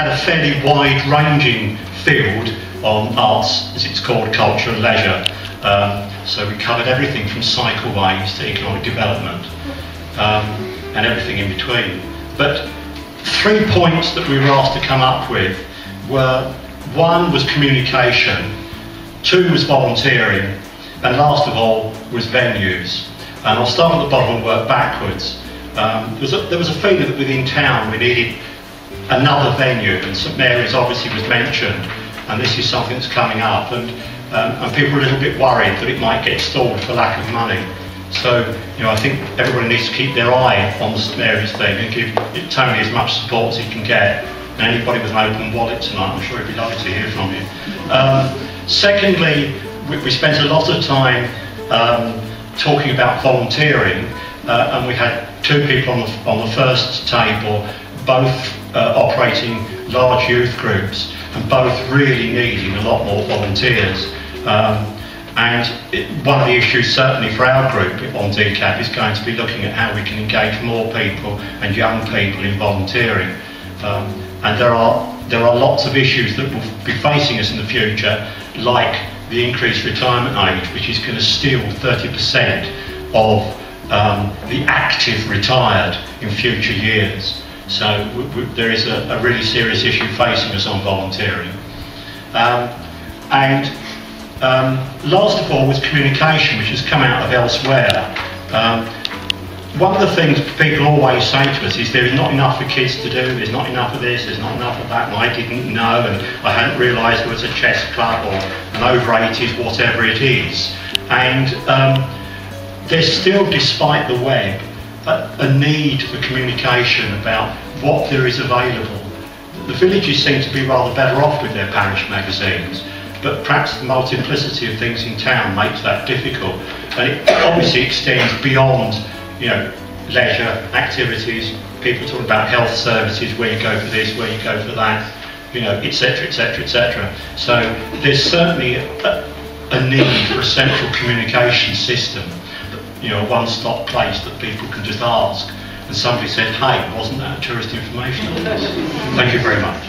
had a fairly wide-ranging field on arts, as it's called, culture and leisure. So we covered everything from cycleways to economic development, and everything in between. But 3 points that we were asked to come up with were: 1 was communication, 2 was volunteering, and last of all was venues. And I'll start at the bottom and work backwards. There was a feeling that within town we needed another venue, and St Mary's obviously was mentioned, and this is something that's coming up, and people were a little bit worried that it might get stalled for lack of money. So, you know, I think everybody needs to keep their eye on the St Mary's thing and give Tony as much support as he can get. And anybody with an open wallet tonight, I'm sure he'd be lovely to hear from you. Secondly, we spent a lot of time talking about volunteering, and we had 2 people on the first table, both operating large youth groups, and both really needing a lot more volunteers. One of the issues certainly for our group on DCAP is going to be looking at how we can engage more people and young people in volunteering. And there are lots of issues that will be facing us in the future, like the increased retirement age, which is going to steal 30% of the active retared in future years. So there is a really serious issue facing us on volunteering. Last of all was communication, which has come out of elsewhere. One of the things people always say to us is there is not enough for kids to do, there's not enough of this, there's not enough of that, and I didn't know, and I hadn't realised there was a chess club or an over-80s, whatever it is. And there's still, despite the web, a need for communication about what there is available. The villages seem to be rather better off with their parish magazines, but perhaps the multiplicity of things in town makes that difficult. And it obviously extends beyond, you know, leisure activities. People talk about health services, where you go for this, where you go for that, you know, etc, etc, etc. So there's certainly a need for a central communication system, you know, a one-stop place that people can just ask. And somebody said, hey, wasn't that tourist information? Thank you very much.